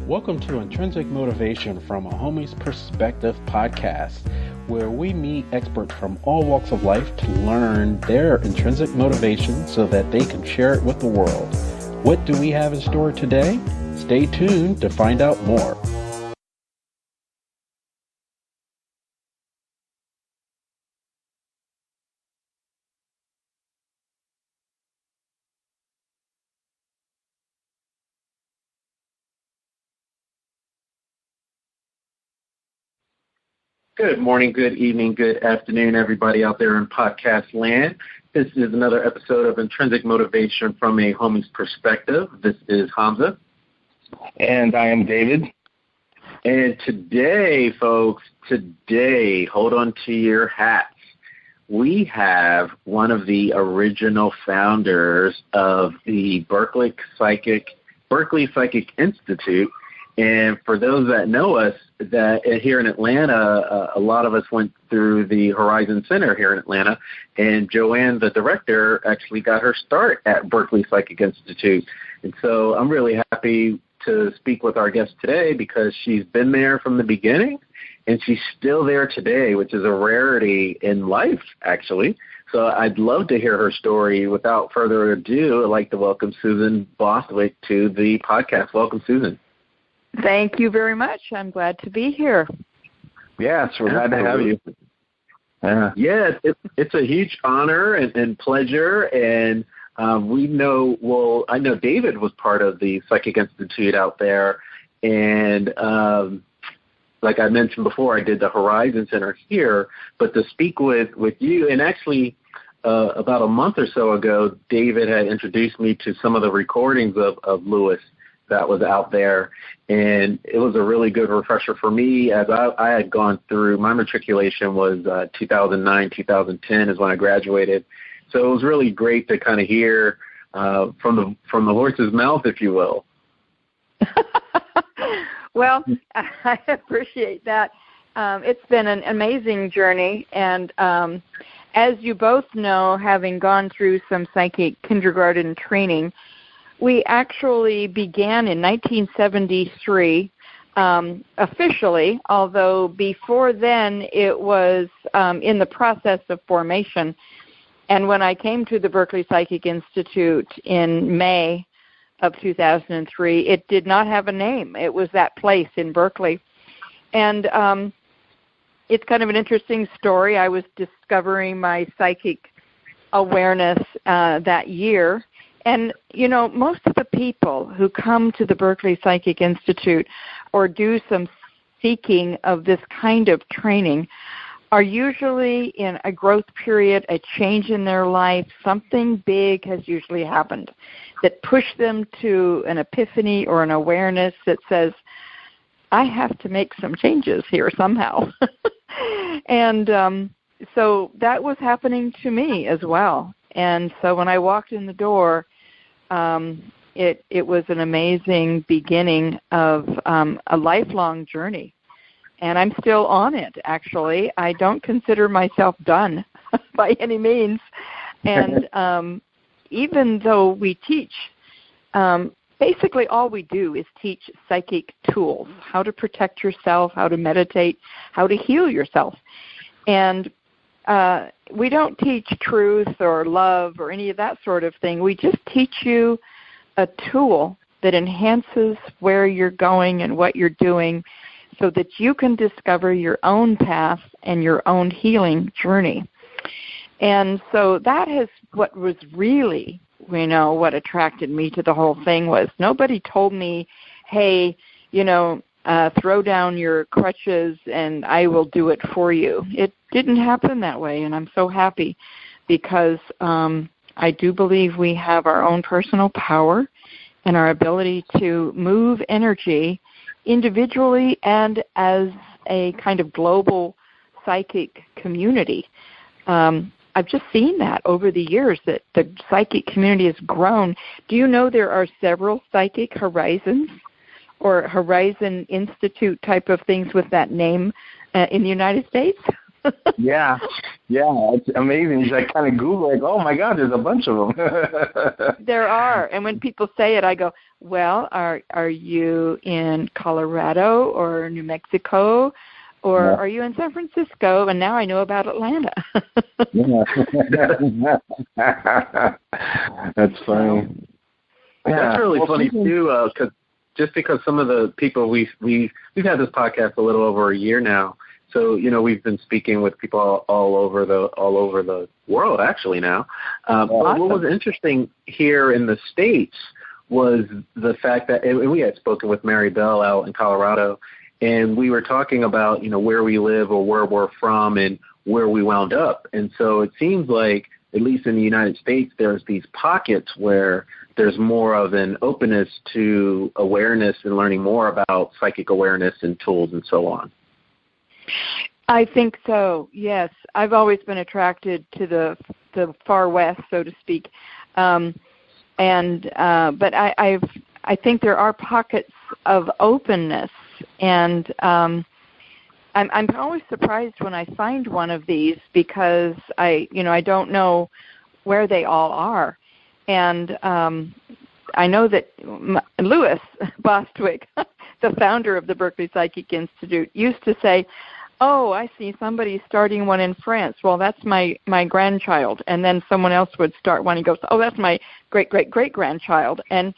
Welcome to Intrinsic Motivation from a Homie's Perspective podcast, where we meet experts from all walks of life to learn their intrinsic motivation so that they can share it with the world. What do we have in store today? Stay tuned to find out more. Good morning, good evening, good afternoon, everybody out there in podcast land. This is another episode of Intrinsic Motivation from a Homie's Perspective. This is Hamza. And I am David. And today, folks, hold on to your hats. We have one of the original founders of the Berkeley Psychic Institute. And for those that know us, that here in Atlanta, a lot of us went through the Horizon Center here in Atlanta, and Joanne, the director, actually got her start at Berkeley Psychic Institute. And so I'm really happy to speak with our guest today because she's been there from the beginning, and she's still there today, which is a rarity in life, actually. So I'd love to hear her story. Without further ado, I'd like to welcome Susan Bostwick to the podcast. Welcome, Susan. Thank you very much. I'm glad to be here. Yes, we're glad to have you. Yeah, it's a huge honor and pleasure. And I know David was part of the Psychic Institute out there. And like I mentioned before, I did the Horizon Center here. But to speak with you, and actually about a month or so ago, David had introduced me to some of the recordings of Lewis that was out there, and it was a really good refresher for me as I had gone through, my matriculation was 2009, 2010 is when I graduated, so it was really great to kind of hear from the horse's mouth, if you will. Well, I appreciate that. It's been an amazing journey, and as you both know, having gone through some psychic kindergarten training, we actually began in 1973 officially, although before then it was in the process of formation. And when I came to the Berkeley Psychic Institute in May of 2003, it did not have a name. It was that place in Berkeley. And it's kind of an interesting story. I was discovering my psychic awareness that year. And, you know, most of the people who come to the Berkeley Psychic Institute or do some seeking of this kind of training are usually in a growth period, a change in their life. Something big has usually happened that pushed them to an epiphany or an awareness that says, I have to make some changes here somehow. And so that was happening to me as well. And so when I walked in the door, it was an amazing beginning of a lifelong journey. And I'm still on it, actually. I don't consider myself done by any means. And even though we teach, basically all we do is teach psychic tools, how to protect yourself, how to meditate, how to heal yourself. And we don't teach truth or love or any of that sort of thing. We just teach you a tool that enhances where you're going and what you're doing so that you can discover your own path and your own healing journey. And so that is what was really, what attracted me to the whole thing was nobody told me, hey, throw down your crutches and I will do it for you. It didn't happen that way, and I'm so happy because I do believe we have our own personal power and our ability to move energy individually and as a kind of global psychic community. I've just seen that over the years, that the psychic community has grown. Do you know there are several psychic horizons or Horizon Institute type of things with that name in the United States? Yeah, it's amazing. I kind of Google, oh my God, there's a bunch of them. There are, and when people say it, I go, well, are you in Colorado or New Mexico, or are you in San Francisco? And now I know about Atlanta. That's funny. That's really funny too, because some of the people we've had this podcast a little over a year now. So, we've been speaking with people all over the world actually now. But what was interesting here in the States was the fact that, and we had spoken with Mary Bell out in Colorado, and we were talking about, where we live or where we're from and where we wound up. And so it seems like, at least in the United States, there's these pockets where there's more of an openness to awareness and learning more about psychic awareness and tools and so on. I think so, yes. I've always been attracted to the far west, so to speak. But I think there are pockets of openness, and I'm always surprised when I find one of these, because I don't know where they all are. And I know that Lewis Bostwick, the founder of the Berkeley Psychic Institute, used to say, "Oh, I see somebody starting one in France. Well, that's my grandchild." And then someone else would start one. He goes, "Oh, that's my great-great-great-grandchild." And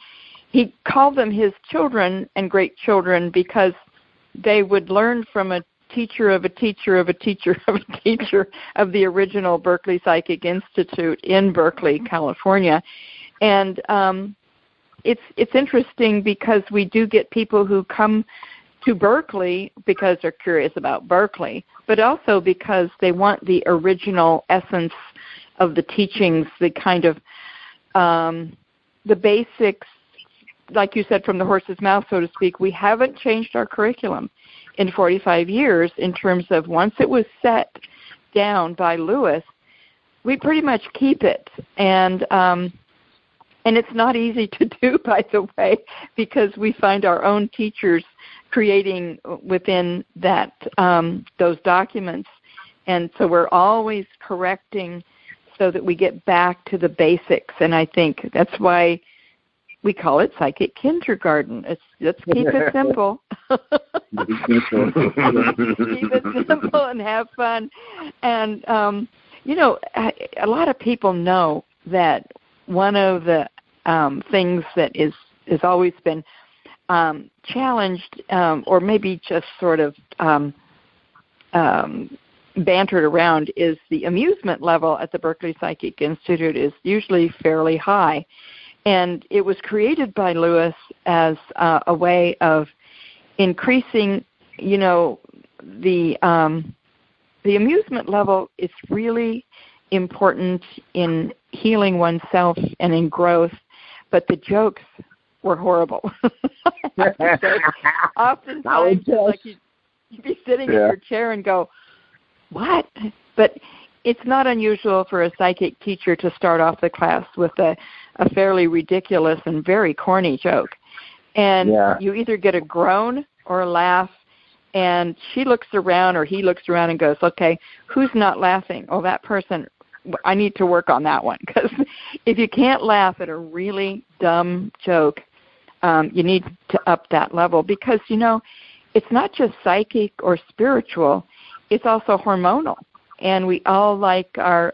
he called them his children and great-children because they would learn from a teacher of a teacher of a teacher of a teacher of the original Berkeley Psychic Institute in Berkeley, California. And it's interesting because we do get people who come to Berkeley because they're curious about Berkeley, but also because they want the original essence of the teachings, the kind of the basics, like you said, from the horse's mouth, so to speak. We haven't changed our curriculum in 45 years in terms of, once it was set down by Lewis, we pretty much keep it. And it's not easy to do, by the way, because we find our own teachers creating within that those documents. And so we're always correcting so that we get back to the basics. And I think that's why we call it psychic kindergarten. Let's keep it simple. Keep it simple and have fun. And, a lot of people know that one of the things that has always been challenged or maybe just sort of bantered around is the amusement level at the Berkeley Psychic Institute is usually fairly high. And it was created by Lewis as a way of increasing, the amusement level is really important in healing oneself and in growth, but the jokes were horrible. Oftentimes, like you'd be sitting in your chair and go, "What?" But it's not unusual for a psychic teacher to start off the class with a fairly ridiculous and very corny joke. And you either get a groan or a laugh, and she looks around or he looks around and goes, "Okay, who's not laughing? Oh, that person, I need to work on that one." Because if you can't laugh at a really dumb joke, you need to up that level, because, it's not just psychic or spiritual, it's also hormonal. And we all like our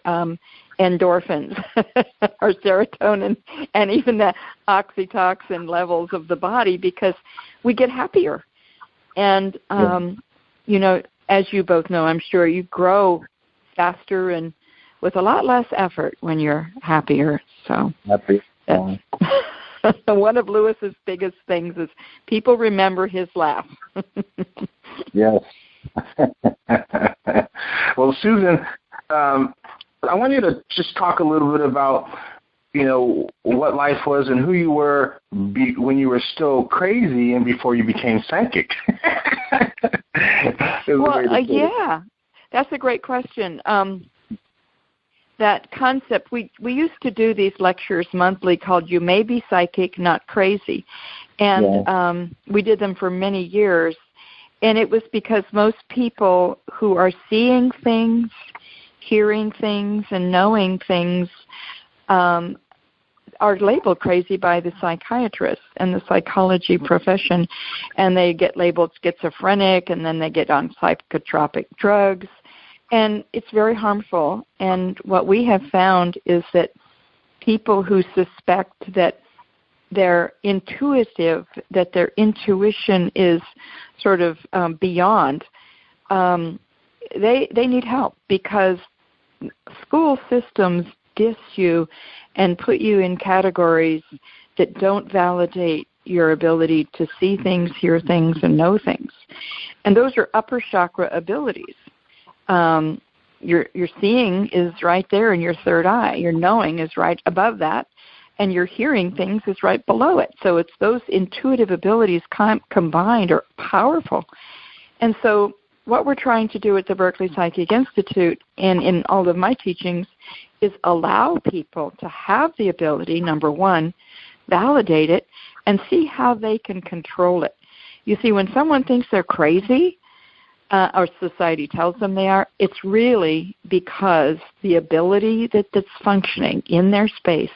endorphins, our serotonin, and even the oxytocin levels of the body, because we get happier. And, as you both know, I'm sure, you grow faster and with a lot less effort when you're happier. So happy. One of Lewis's biggest things is people remember his laugh. Yes. Well, Susan, I want you to just talk a little bit about, what life was and who you were when you were still crazy and before you became psychic. Well, that's a great question. That concept, we used to do these lectures monthly called "You May Be Psychic, Not Crazy." And we did them for many years. And it was because most people who are seeing things, hearing things, and knowing things are labeled crazy by the psychiatrists and the psychology profession, and they get labeled schizophrenic, and then they get on psychotropic drugs, and it's very harmful. And what we have found is that people who suspect that they're intuitive, that their intuition is sort of beyond, they need help, because school systems diss you and put you in categories that don't validate your ability to see things, hear things, and know things. And those are upper chakra abilities. Your seeing is right there in your third eye. Your knowing is right above that, and your hearing things is right below it. So it's those intuitive abilities combined are powerful. And so what we're trying to do at the Berkeley Psychic Institute and in all of my teachings is allow people to have the ability, number one, validate it, and see how they can control it. You see, when someone thinks they're crazy, or society tells them they are, it's really because the ability that's functioning in their space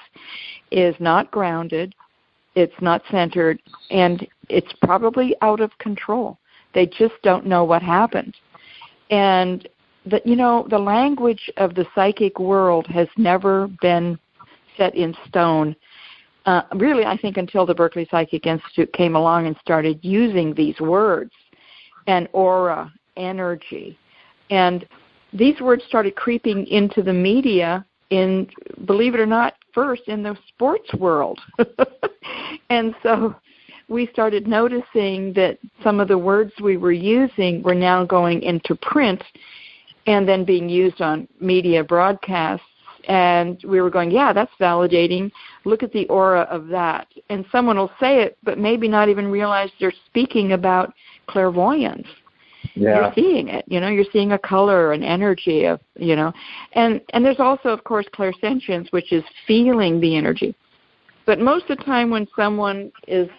is not grounded, it's not centered, and it's probably out of control. They just don't know what happened. And the language of the psychic world has never been set in stone. Really, I think until the Berkeley Psychic Institute came along and started using these words, and aura, energy. And these words started creeping into the media in, believe it or not, first in the sports world. And so we started noticing that some of the words we were using were now going into print and then being used on media broadcasts. And we were going, yeah, that's validating. Look at the aura of that. And someone will say it, but maybe not even realize they're speaking about clairvoyance. Yeah. You're seeing it, you're seeing a color, an energy of, and there's also, of course, clairsentience, which is feeling the energy. But most of the time when someone is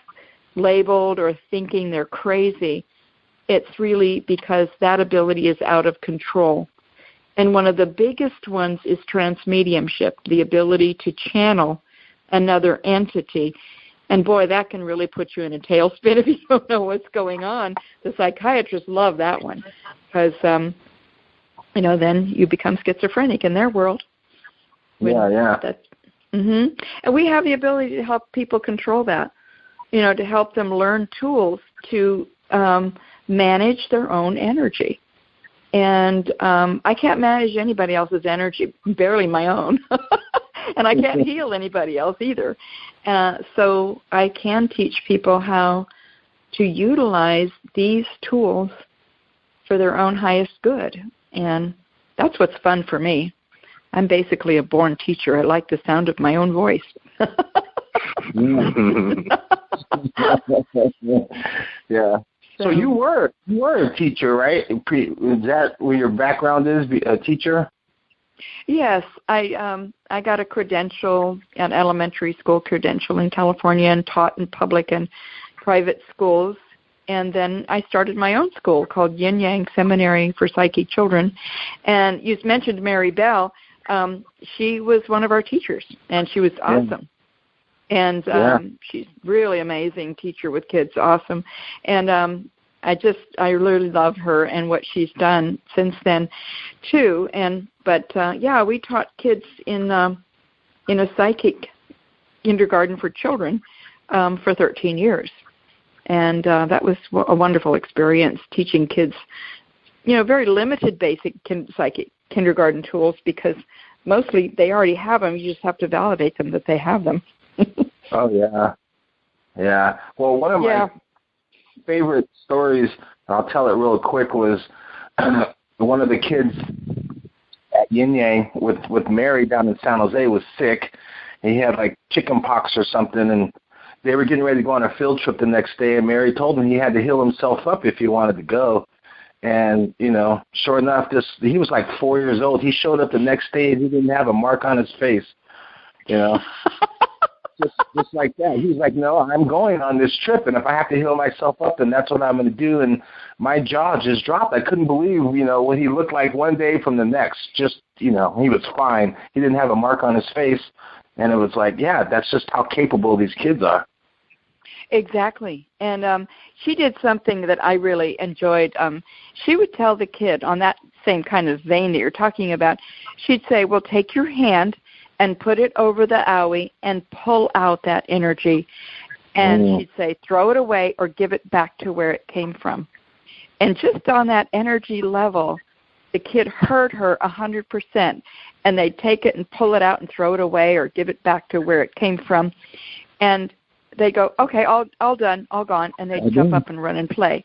labeled or thinking they're crazy, it's really because that ability is out of control. And one of the biggest ones is trance mediumship, the ability to channel another entity. And boy, that can really put you in a tailspin if you don't know what's going on. The psychiatrists love that one because, then you become schizophrenic in their world. Yeah. And we have the ability to help people control that, to help them learn tools to manage their own energy. And I can't manage anybody else's energy, barely my own. And I can't heal anybody else either. So I can teach people how to utilize these tools for their own highest good. And that's what's fun for me. I'm basically a born teacher. I like the sound of my own voice. Yeah. So you were a teacher, right? Is that where your background is, a teacher? Yes, I got a credential, an elementary school credential in California, and taught in public and private schools. And then I started my own school called Yin Yang Seminary for Psychic Children. And you mentioned Mary Bell. She was one of our teachers, and she was awesome. And she's really amazing teacher with kids, awesome. And I really love her and what she's done since then, too. But we taught kids in a psychic kindergarten for children for 13 years. And that was a wonderful experience, teaching kids, very limited basic psychic kindergarten tools, because mostly they already have them. You just have to validate them that they have them. Oh, yeah. Yeah. Well, one of my favorite stories, I'll tell it real quick, was one of the kids at Yin Yang with Mary down in San Jose was sick. And he had like chicken pox or something, and they were getting ready to go on a field trip the next day, and Mary told him he had to heal himself up if he wanted to go. And, sure enough, he was like 4 years old. He showed up the next day, and he didn't have a mark on his face, Just like that. He was like, no, I'm going on this trip, and if I have to heal myself up, then that's what I'm going to do. And my jaw just dropped. I couldn't believe, what he looked like one day from the next. Just, he was fine. He didn't have a mark on his face. And it was like, yeah, that's just how capable these kids are. Exactly. And she did something that I really enjoyed. She would tell the kid on that same kind of vein that you're talking about, she'd say, well, take your hand and put it over the owie and pull out that energy. And she'd say, throw it away or give it back to where it came from. And just on that energy level, the kid heard her 100%, and they'd take it and pull it out and throw it away or give it back to where it came from. And they go, okay, all done, all gone, and they'd jump up and run and play.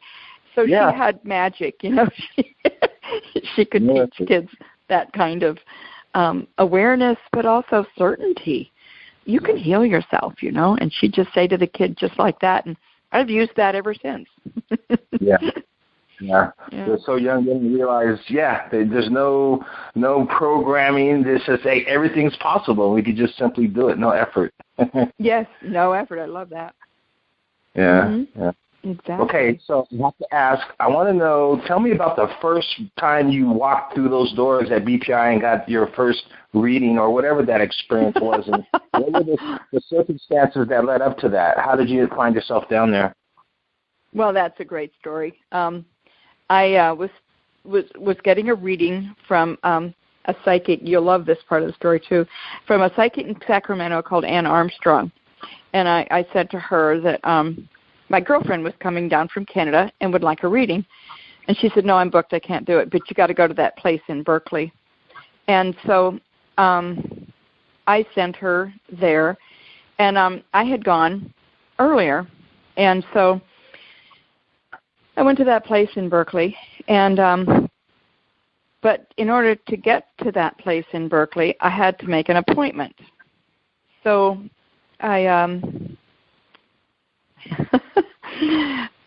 So she had magic, you know. She could teach kids that kind of awareness, but also certainty. You can heal yourself, you know, and she'd just say to the kid just like that, and I've used that ever since. Yeah. They're so young they didn't realize, there's no programming. This is everything's possible. We could just simply do it, no effort. Yes, no effort. I love that. Yeah. Exactly. Okay, so I have to ask, I want to know, tell me about the first time you walked through those doors at BPI and got your first reading or whatever that experience was, and what were the circumstances that led up to that? How did you find yourself down there? Well, that's a great story. I was getting a reading from a psychic. You'll love this part of the story too. From a psychic in Sacramento called Ann Armstrong, and I said to her that my girlfriend was coming down from Canada and would like a reading, and she said, "No, I'm booked. I can't do it. But you got to go to that place in Berkeley." And so I sent her there, and I had gone earlier, and so I went to that place in Berkeley, and but in order to get to that place in Berkeley, I had to make an appointment. So I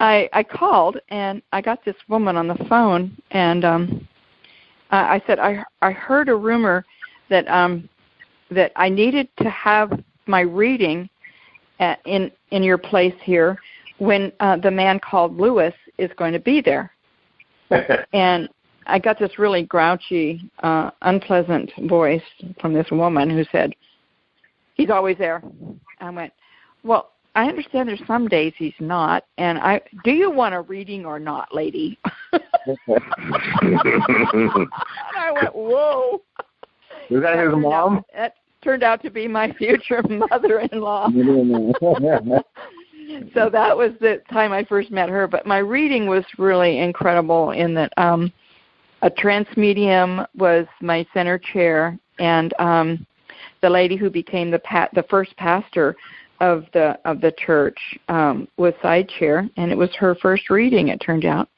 I called, and I got this woman on the phone, and I said I heard a rumor that that I needed to have my reading in your place here when the man called Lewis is going to be there. And I got this really grouchy, unpleasant voice from this woman who said, "He's always there." I went, "Well, I understand there's some days he's not, and do you want a reading or not, lady?" And I went, "Whoa." Was that his mom? That turned out to be my future mother-in-law. So that was the time I first met her. But my reading was really incredible in that a trance medium was my center chair, and the lady who became the first pastor of the church was side chair, and it was her first reading, it turned out.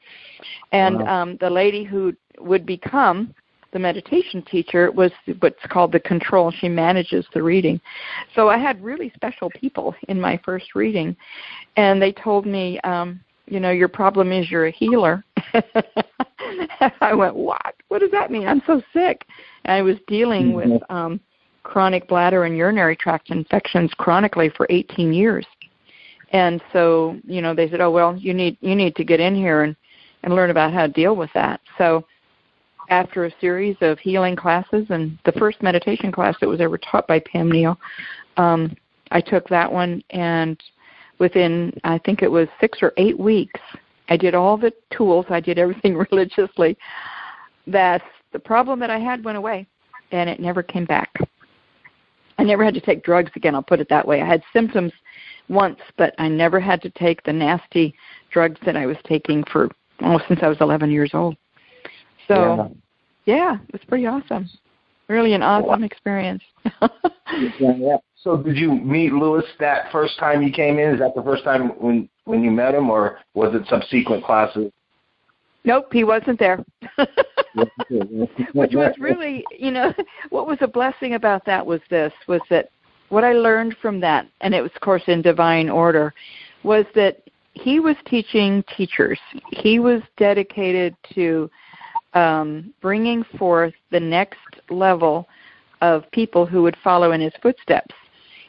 And the lady who would become the meditation teacher was what's called the control. She manages the reading. So I had really special people in my first reading, and they told me, your problem is you're a healer. I went, what? What does that mean? I'm so sick. And I was dealing with chronic bladder and urinary tract infections chronically for 18 years. And so, they said, oh, well, you need to get in here and learn about how to deal with that. So after a series of healing classes, and the first meditation class that was ever taught by Pam Neal, I took that one, and within, I think it was 6 or 8 weeks, I did all the tools, I did everything religiously, that the problem that I had went away, and it never came back. I never had to take drugs again, I'll put it that way. I had symptoms once, but I never had to take the nasty drugs that I was taking for since I was 11 years old. So, yeah, it was pretty awesome. Really an awesome experience. So did you meet Lewis that first time you came in? Is that the first time when you met him, or was it subsequent classes? Nope, he wasn't there. Which was really, what was a blessing about that was that what I learned from that, and it was, of course, in divine order, was that he was teaching teachers. He was dedicated to bringing forth the next level of people who would follow in his footsteps.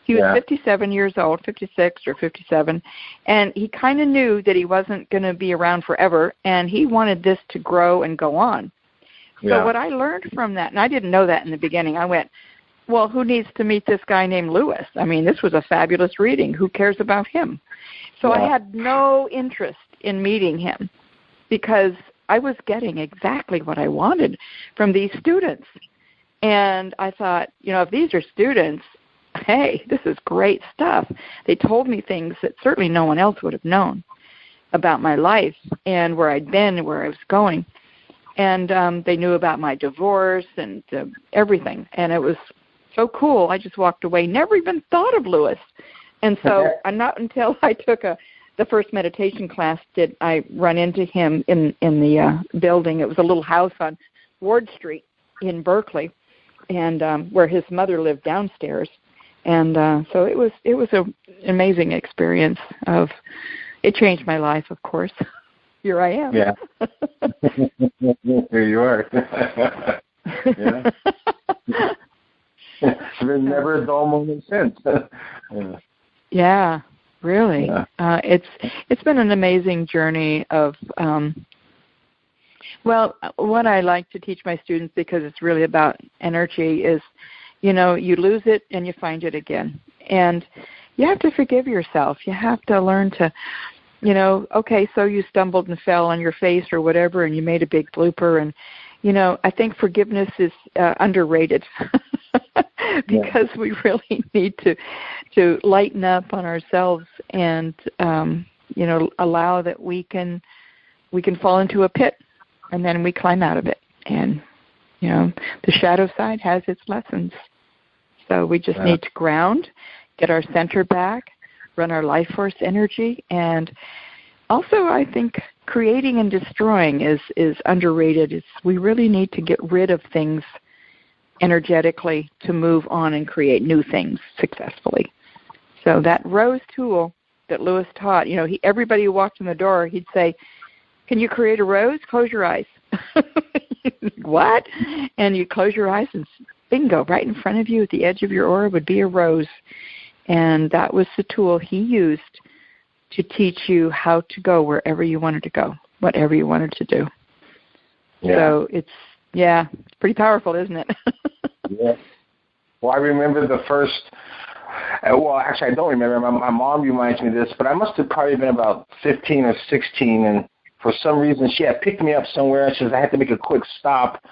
He was 57 years old, 56 or 57, and he kind of knew that he wasn't going to be around forever, and he wanted this to grow and go on. So what I learned from that, and I didn't know that in the beginning, I went, well, who needs to meet this guy named Lewis? I mean, this was a fabulous reading. Who cares about him? So I had no interest in meeting him because I was getting exactly what I wanted from these students. And I thought, if these are students, hey, this is great stuff. They told me things that certainly no one else would have known about my life and where I'd been and where I was going. And they knew about my divorce and everything. And it was so cool. I just walked away, never even thought of Lewis. And so not until I took the first meditation class did I run into him in the building. It was a little house on Ward Street in Berkeley, and where his mother lived downstairs. And so it was an amazing experience. It changed my life, of course. Here I am. Yeah. Here you are. Yeah. It's been never a dull moment since. Yeah, really. Yeah. It's been an amazing journey of what I like to teach my students, because it's really about energy, is you lose it and you find it again. And you have to forgive yourself. You have to learn to, okay, so you stumbled and fell on your face or whatever, and you made a big blooper. And, I think forgiveness is underrated because we really need to lighten up on ourselves and, allow that we can fall into a pit, and then we climb out of it. And, the shadow side has its lessons. So we just need to ground, get our center back, run our life force energy. And also, I think creating and destroying is underrated. We really need to get rid of things energetically to move on and create new things successfully. So that rose tool that Lewis taught, everybody who walked in the door, he'd say, "Can you create a rose? Close your eyes." What? And you close your eyes and bingo, right in front of you at the edge of your aura would be a rose. And that was the tool he used to teach you how to go wherever you wanted to go, whatever you wanted to do. Yeah. So it's pretty powerful, isn't it? Yeah. Well, I remember the first, actually I don't remember. My mom reminds me of this, but I must have probably been about 15 or 16, and for some reason she had picked me up somewhere, and she says I had to make a quick stop,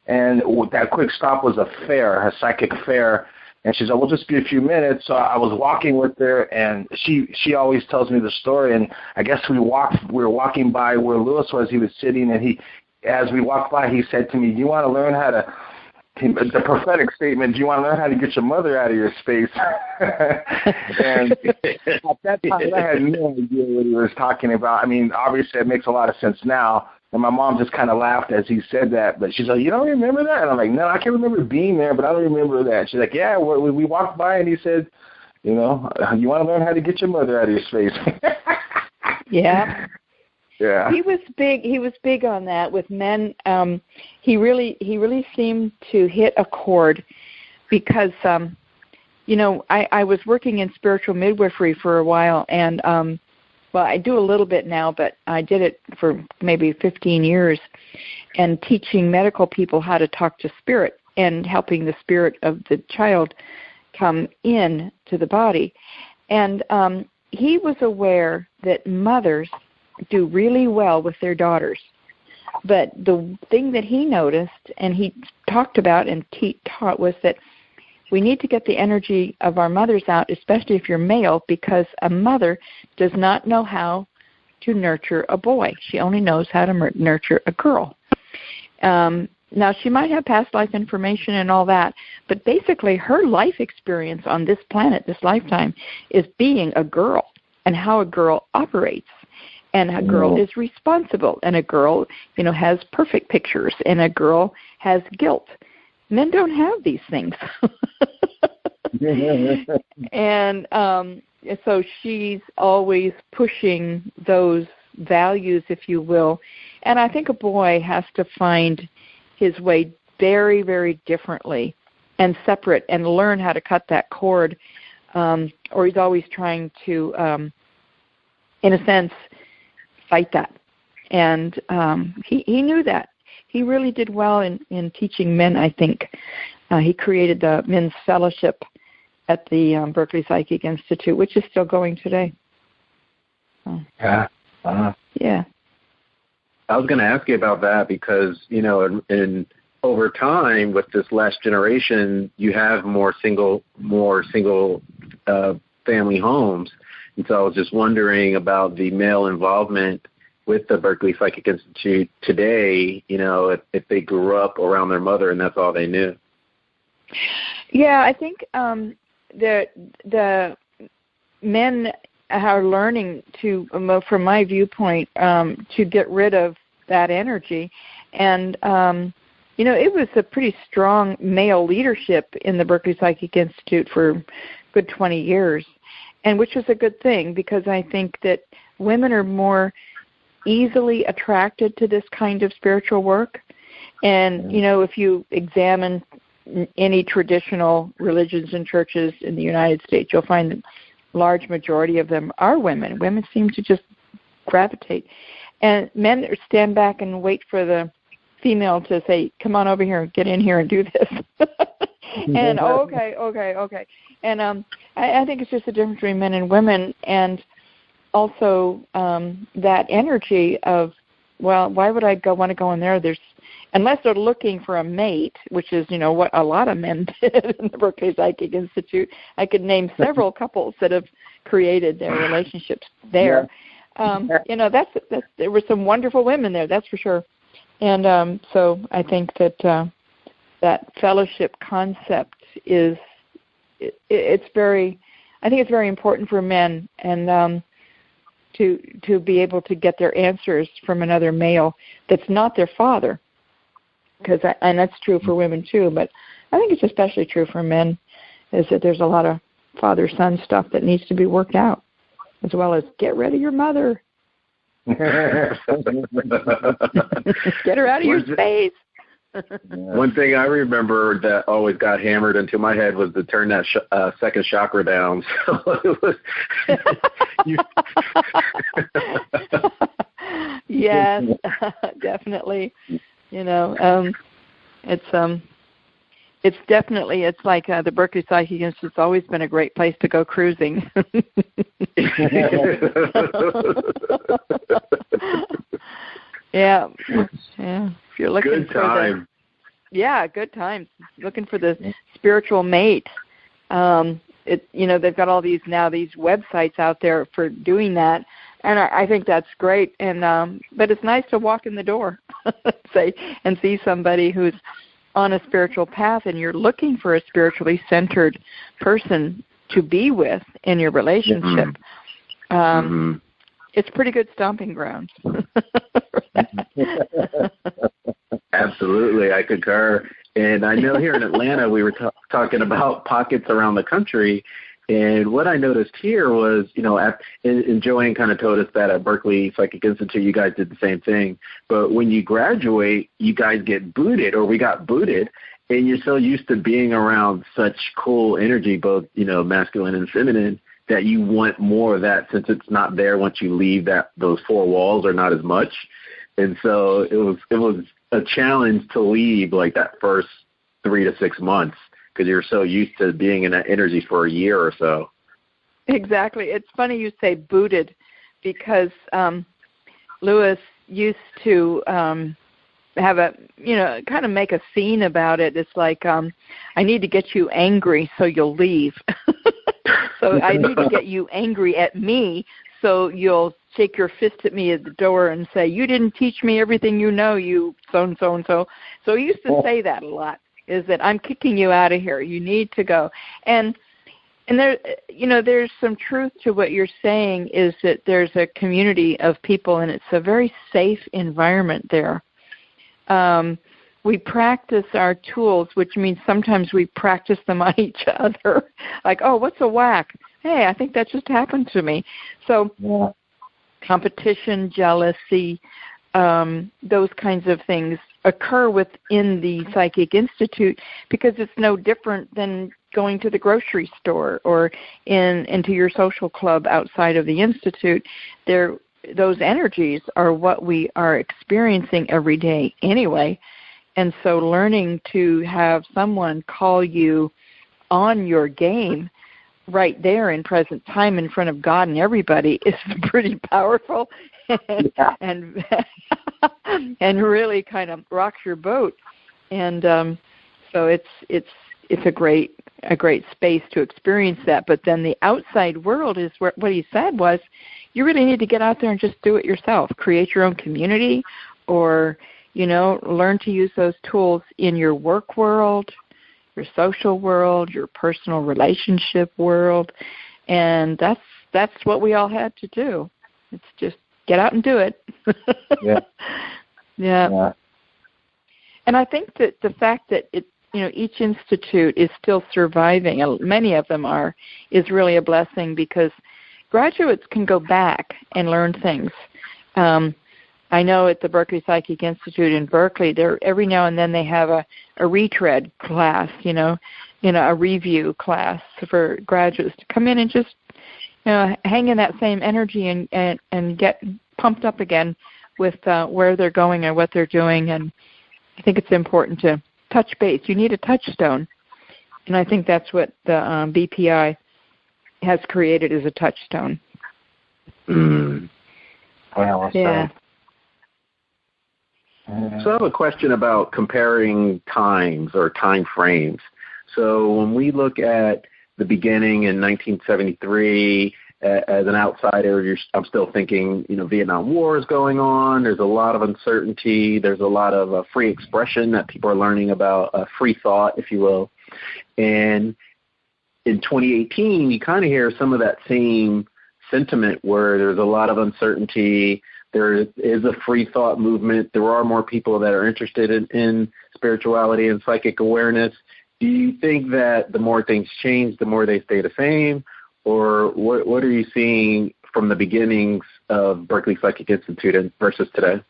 and that quick stop was a fair, a psychic fair. And she said, "We'll just be a few minutes." So I was walking with her, and she always tells me the story. And I guess we were walking by where Lewis was. He was sitting, and as we walked by, he said to me, "Do you want to learn how to?" The prophetic statement, "Do you want to learn how to get your mother out of your space?" And at that time, I had no idea what he was talking about. I mean, obviously, it makes a lot of sense now. And my mom just kind of laughed as he said that. But she's like, "You don't remember that?" And I'm like, "No, I can remember being there, but I don't remember that." She's like, "Yeah, we walked by, and he said, you want to learn how to get your mother out of your space." Yeah. Yeah. He was big on that with men. He really seemed to hit a chord because, I was working in spiritual midwifery for a while, and I do a little bit now, but I did it for maybe 15 years, and teaching medical people how to talk to spirit and helping the spirit of the child come in to the body. And he was aware that mothers do really well with their daughters. But the thing that he noticed and he talked about and taught was that we need to get the energy of our mothers out, especially if you're male, because a mother does not know how to nurture a boy. She only knows how to nurture a girl. Now, she might have past life information and all that, but basically her life experience on this planet, this lifetime, is being a girl and how a girl operates. And a girl is responsible, and a girl, has perfect pictures, and a girl has guilt. Men don't have these things. And so she's always pushing those values, if you will. And I think a boy has to find his way very, very differently and separate and learn how to cut that cord, or he's always trying to, in a sense, fight that. And he knew that. He really did well in teaching men, I think, he created the Men's Fellowship at the Berkeley Psychic Institute, which is still going today. Yeah. Yeah. I was going to ask you about that because, in over time with this last generation, you have more single family homes. And so I was just wondering about the male involvement with the Berkeley Psychic Institute today, if they grew up around their mother and that's all they knew. Yeah, I think the men are learning to, from my viewpoint, to get rid of that energy. And, it was a pretty strong male leadership in the Berkeley Psychic Institute for a good 20 years, and which was a good thing because I think that women are more easily attracted to this kind of spiritual work. And, if you examine any traditional religions and churches in the United States, you'll find that a large majority of them are women. Women seem to just gravitate. And men stand back and wait for the female to say, come on over here, get in here and do this. And, okay. And I think it's just the difference between men and women, and also that energy of, well, why would I want to go in there? Unless they're looking for a mate, which is, what a lot of men did in the Berkeley Psychic Institute. I could name several couples that have created their relationships there. Yeah. There were some wonderful women there, that's for sure. And so I think that that fellowship concept I think it's very important for men, and to be able to get their answers from another male that's not their father. And that's true for women too, but I think it's especially true for men, is that there's a lot of father-son stuff that needs to be worked out, as well as get rid of your mother. Get her out of your space. One thing I remember that always got hammered into my head was to turn that second chakra down. So it was, yes, definitely. It's definitely, it's like the Berkeley Psychic Institute's always been a great place to go cruising. Yeah. If you're looking good time. Good times. Looking for the spiritual mate. They've got all these websites out there for doing that, and I think that's great. And but it's nice to walk in the door, and see somebody who's on a spiritual path, and you're looking for a spiritually centered person to be with in your relationship. It's pretty good stomping grounds. Absolutely, I concur. And I know here in Atlanta we were talking about pockets around the country, and what I noticed here was, and Joanne kind of told us that at Berkeley Psychic Institute you guys did the same thing, but when you graduate, you guys get booted, or we got booted, and you're so used to being around such cool energy, both, masculine and feminine, that you want more of that since it's not there once you leave those four walls, or not as much. And so it was a challenge to leave like that first 3 to 6 months, because you're so used to being in that energy for a year or so. Exactly. It's funny you say booted, because Lewis used to have kind of make a scene about it. It's like, I need to get you angry so you'll leave. So I need to get you angry at me so you'll shake your fist at me at the door and say, you didn't teach me everything you know, you so-and-so and so. So he used to say that a lot, is that I'm kicking you out of here. You need to go. And there, there's some truth to what you're saying, is that there's a community of people, and it's a very safe environment there. We practice our tools, which means sometimes we practice them on each other. Like, oh, what's a whack? Hey, I think that just happened to me. So competition, jealousy, those kinds of things occur within the Psychic Institute, because it's no different than going to the grocery store or into your social club outside of the Institute. Those energies are what we are experiencing every day anyway. And so learning to have someone call you on your game right there in present time in front of God and everybody is pretty powerful and really kind of rocks your boat. And so it's a great space to experience that. But then the outside world is what he said was, you really need to get out there and just do it yourself. Create your own community, or learn to use those tools in your work world, your social world, your personal relationship world, and that's what we all had to do. It's just get out and do it. Yeah. And I think that the fact that each institute is still surviving, many of them are, is really a blessing, because graduates can go back and learn things. I know at the Berkeley Psychic Institute in Berkeley, every now and then they have a retread class, a review class for graduates to come in and just hang in that same energy and get pumped up again with where they're going and what they're doing. And I think it's important to touch base. You need a touchstone, and I think that's what the BPI has created, as a touchstone. Well, yeah. So I have a question about comparing times or time frames. So when we look at the beginning in 1973, as an outsider, I'm still thinking, Vietnam War is going on. There's a lot of uncertainty. There's a lot of free expression that people are learning about, free thought, if you will. And in 2018, you kind of hear some of that same sentiment where there's a lot of uncertainty. There is a free thought movement. There are more people that are interested in spirituality and psychic awareness. Do you think that the more things change, the more they stay the same? Or what are you seeing from the beginnings of Berkeley Psychic Institute versus today?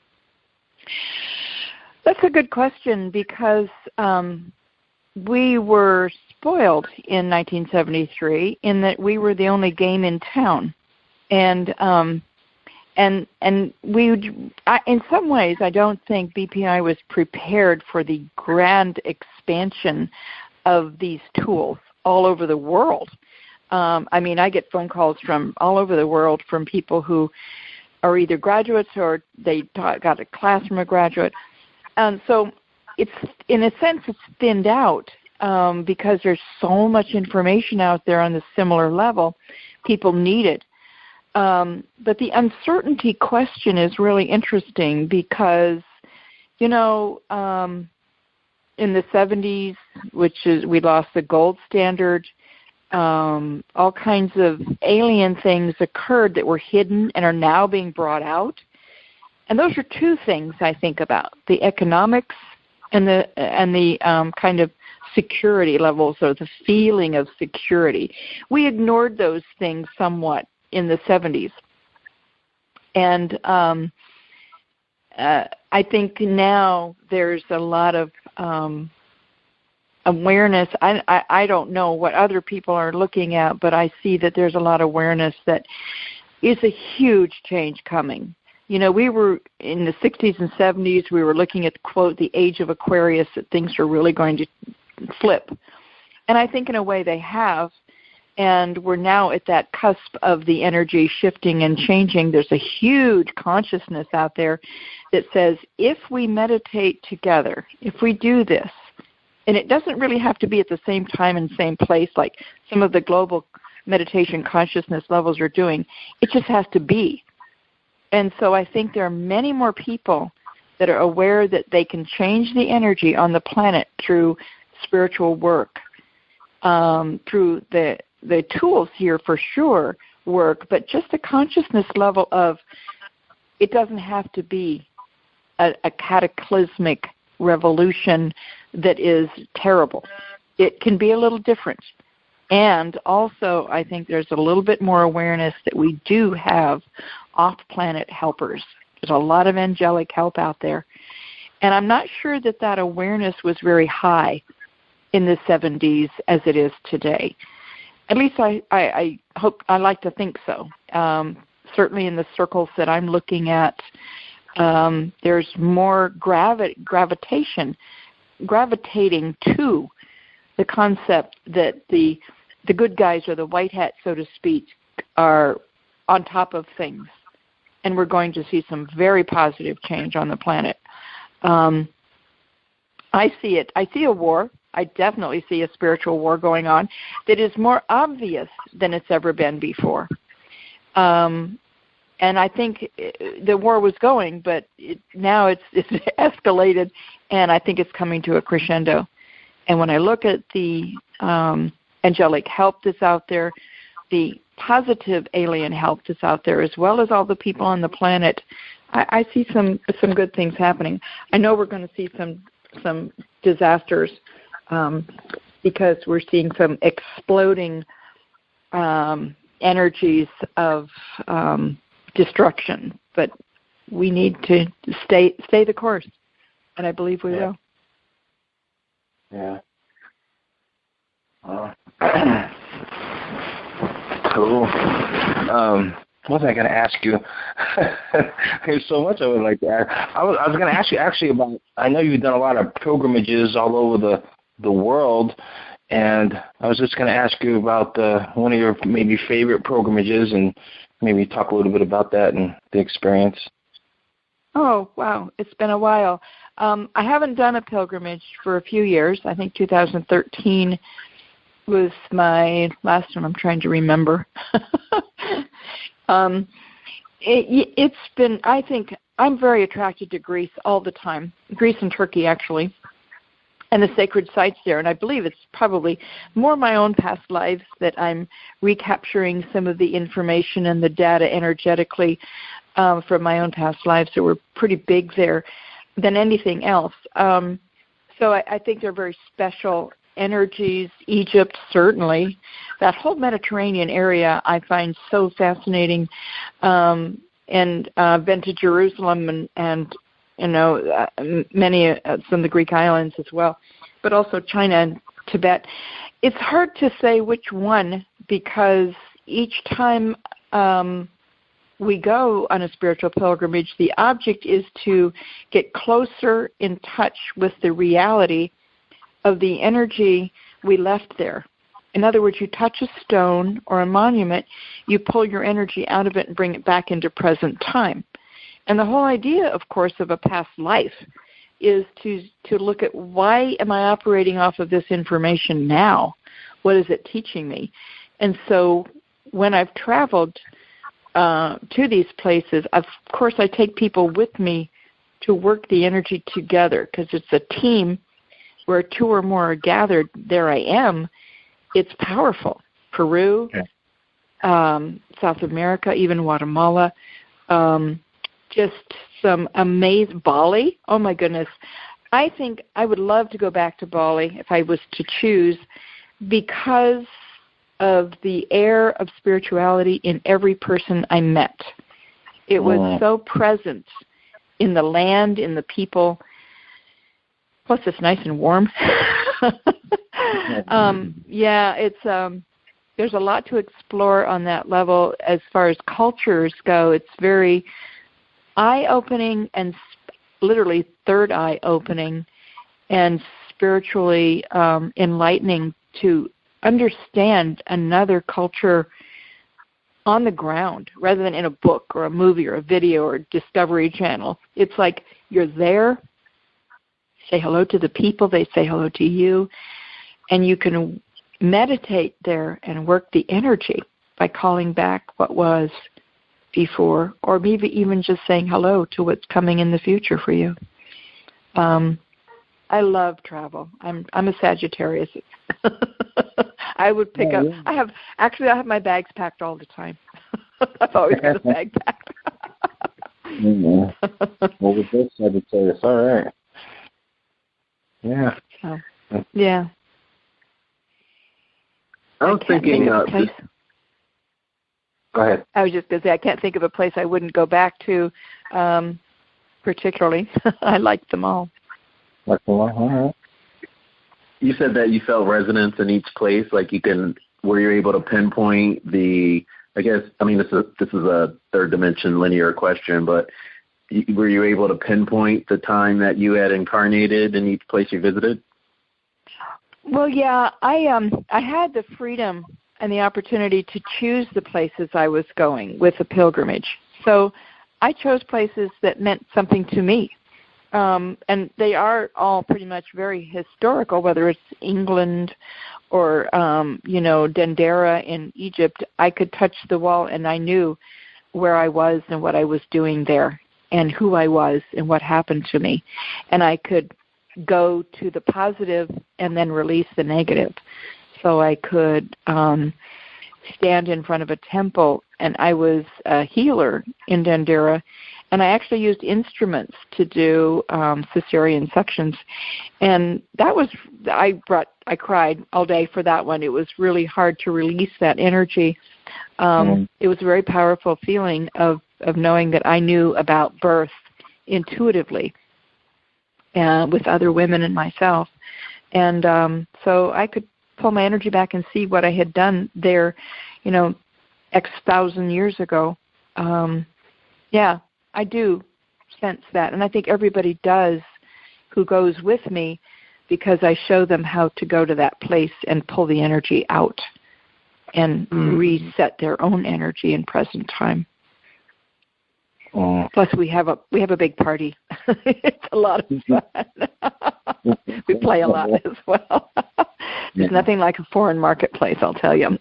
That's a good question, because we were spoiled in 1973 in that we were the only game in town. And we, in some ways, I don't think BPI was prepared for the grand expansion of these tools all over the world. I get phone calls from all over the world from people who are either graduates or they got a class from a graduate. And so it's, in a sense, it's thinned out because there's so much information out there on the similar level. People need it. But the uncertainty question is really interesting because, in the 70s, we lost the gold standard, all kinds of alien things occurred that were hidden and are now being brought out. And those are two things I think about: the economics and the kind of security levels, or the feeling of security. We ignored those things somewhat in the 70s. And I think now there's a lot of awareness. I don't know what other people are looking at, but I see that there's a lot of awareness that is a huge change coming. We were in the 60s and 70s, we were looking at, quote, the age of Aquarius, that things are really going to flip. And I think in a way they have. And we're now at that cusp of the energy shifting and changing. There's a huge consciousness out there that says, if we meditate together, if we do this, and it doesn't really have to be at the same time and same place like some of the global meditation consciousness levels are doing, it just has to be. And so I think there are many more people that are aware that they can change the energy on the planet through spiritual work, through the tools here for sure work, but just a consciousness level of, it doesn't have to be a cataclysmic revolution that is terrible. It can be a little different. And also, I think there's a little bit more awareness that we do have off-planet helpers. There's a lot of angelic help out there. And I'm not sure that awareness was very high in the 70s as it is today. At least I hope, I like to think so. Certainly in the circles that I'm looking at, there's more gravitation gravitating to the concept that the good guys, or the white hats, so to speak, are on top of things, and we're going to see some very positive change on the planet. I see it. I see a war. I definitely see a spiritual war going on that is more obvious than it's ever been before. And I think the war was going, but now it's escalated, and I think it's coming to a crescendo. And when I look at the angelic help that's out there, the positive alien help that's out there, as well as all the people on the planet, I see some good things happening. I know we're going to see some disasters because we're seeing some exploding energies of destruction, but we need to stay the course, and I believe we will. Yeah. Cool. What was I going to ask you? There's so much I would like to ask. I was going to ask you actually about, I know you've done a lot of pilgrimages all over the world, and I was just going to ask you about one of your maybe favorite pilgrimages, and maybe talk a little bit about that and the experience. Oh, wow. It's been a while. I haven't done a pilgrimage for a few years. I think 2013 was my last one. I'm trying to remember. It's been, I think, I'm very attracted to Greece all the time. Greece and Turkey, actually, and the sacred sites there. And I believe it's probably more my own past lives that I'm recapturing some of the information and the data energetically from my own past lives that were pretty big there than anything else. So I think they're very special energies. Egypt, certainly. That whole Mediterranean area I find so fascinating. And been to Jerusalem and many some of the Greek islands as well, but also China and Tibet. It's hard to say which one, because each time we go on a spiritual pilgrimage, the object is to get closer in touch with the reality of the energy we left there. In other words, you touch a stone or a monument, you pull your energy out of it and bring it back into present time. And the whole idea, of course, of a past life is to look at, why am I operating off of this information now? What is it teaching me? And so when I've traveled to these places, of course I take people with me to work the energy together, because it's a team where two or more are gathered. There I am. It's powerful. Peru, South America, even Guatemala, just some amazing, Bali. Oh my goodness. I think I would love to go back to Bali if I was to choose, because of the air of spirituality in every person I met. It was so present in the land, in the people. Plus, it's nice and warm. It's there's a lot to explore on that level as far as cultures go. It's very eye-opening and literally third eye-opening and spiritually enlightening to understand another culture on the ground rather than in a book or a movie or a video or Discovery Channel. It's like you're there, say hello to the people, they say hello to you, and you can meditate there and work the energy by calling back what was before, or maybe even just saying hello to what's coming in the future for you. I love travel. I'm a Sagittarius. I would pick up. I have my bags packed all the time. I've always got a bag packed. Well, with this Sagittarius, all right. Yeah. Yeah. I was thinking. Go ahead. I was just going to say, I can't think of a place I wouldn't go back to, particularly. I like them all. Like them all? All right. You said that you felt resonance in each place, like where you're able to pinpoint the. I guess, I mean, this is a third dimension linear question, but were you able to pinpoint the time that you had incarnated in each place you visited? Well, yeah, I had the freedom and the opportunity to choose the places I was going with a pilgrimage. So I chose places that meant something to me. And they are all pretty much very historical, whether it's England or, Dendera in Egypt. I could touch the wall and I knew where I was and what I was doing there and who I was and what happened to me. And I could go to the positive and then release the negative. So I could stand in front of a temple, and I was a healer in Dendera, and I actually used instruments to do cesarean sections. And that was, I cried all day for that one. It was really hard to release that energy. It was a very powerful feeling of knowing that I knew about birth intuitively with other women and myself. And so I could pull my energy back and see what I had done there, X thousand years ago. Yeah, I do sense that. And I think everybody does who goes with me, because I show them how to go to that place and pull the energy out and reset their own energy in present time. Plus, we have a big party. It's a lot of fun. We play a lot as well. There's nothing like a foreign marketplace, I'll tell you.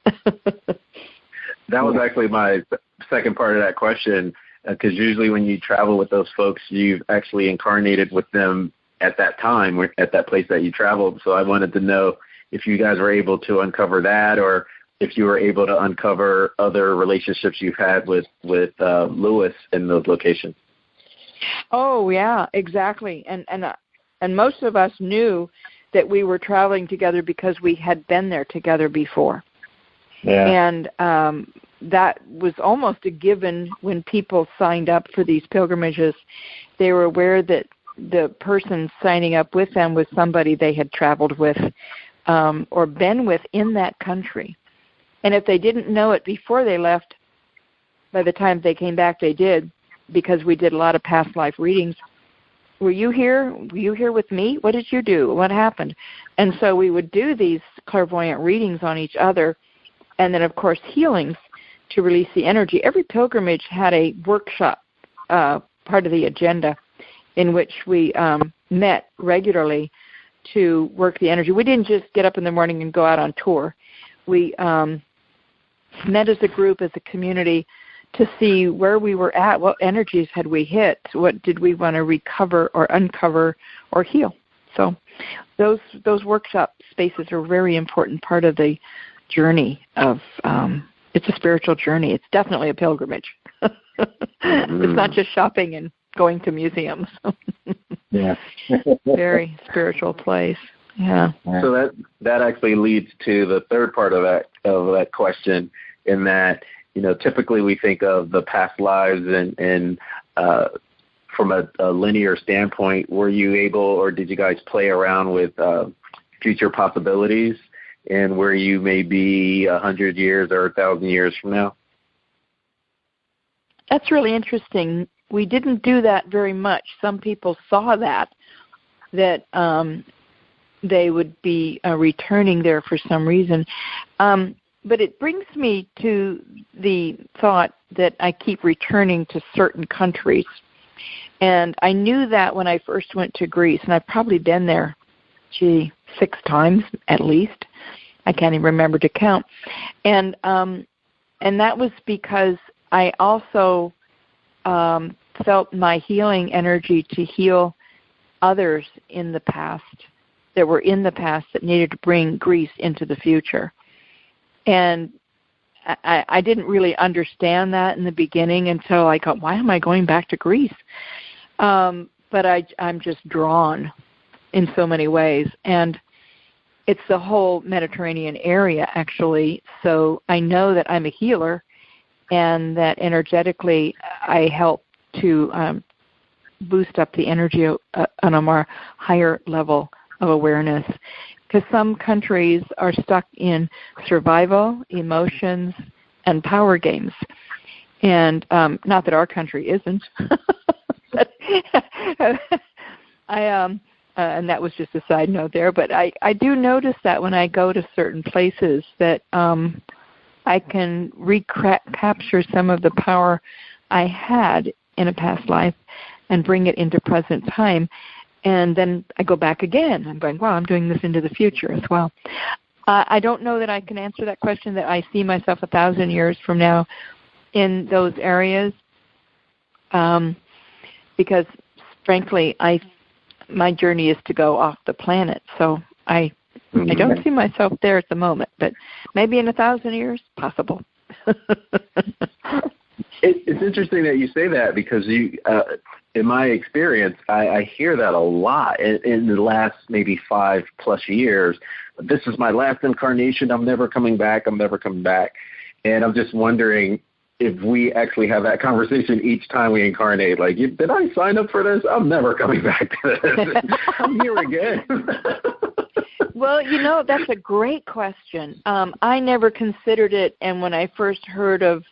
That was actually my second part of that question, because usually when you travel with those folks, you've actually incarnated with them at that time, at that place that you traveled. So I wanted to know if you guys were able to uncover that, or if you were able to uncover other relationships you've had with Lewis in those locations. Oh, yeah, exactly. And most of us knew that we were traveling together because we had been there together before. Yeah. And that was almost a given when people signed up for these pilgrimages. They were aware that the person signing up with them was somebody they had traveled with or been with in that country. And if they didn't know it before they left, by the time they came back, they did, because we did a lot of past life readings. Were you here? Were you here with me? What did you do? What happened? And so we would do these clairvoyant readings on each other, and then, of course, healings to release the energy. Every pilgrimage had a workshop, part of the agenda, in which we met regularly to work the energy. We didn't just get up in the morning and go out on tour. We met as a group, as a community, to see where we were at, what energies had we hit, what did we want to recover or uncover or heal. So those workshop spaces are a very important part of the journey of, it's a spiritual journey. It's definitely a pilgrimage. It's not just shopping and going to museums. Yeah. Very spiritual place. Yeah. So that actually leads to the third part of that question, in that, typically we think of the past lives and from a linear standpoint. Were you able, or did you guys play around with future possibilities and where you may be 100 years or 1,000 years from now? That's really interesting. We didn't do that very much. Some people saw that they would be returning there for some reason. But it brings me to the thought that I keep returning to certain countries. And I knew that when I first went to Greece, and I've probably been there, 6 times at least. I can't even remember to count. And that was because I also felt my healing energy to heal others in the past, that were in the past, that needed to bring Greece into the future. And I didn't really understand that in the beginning until I thought, why am I going back to Greece? But I'm just drawn in so many ways. And it's the whole Mediterranean area, actually. So I know that I'm a healer, and that energetically I help to boost up the energy on a more higher level of awareness. Because some countries are stuck in survival, emotions, and power games. And not that our country isn't. But And that was just a side note there, but I do notice that when I go to certain places that I can recapture some of the power I had in a past life and bring it into present time, and then I go back again. I'm going, wow, I'm doing this into the future as well. I don't know that I can answer that question, that I see myself 1,000 years from now in those areas, because, frankly, my journey is to go off the planet. So I don't see myself there at the moment, but maybe in 1,000 years, possible. It's interesting that you say that, because in my experience, I hear that a lot in the last maybe 5+ years. This is my last incarnation. I'm never coming back. I'm never coming back. And I'm just wondering if we actually have that conversation each time we incarnate. Like, did I sign up for this? I'm never coming back to this. I'm here again. Well, that's a great question. I never considered it, and when I first heard of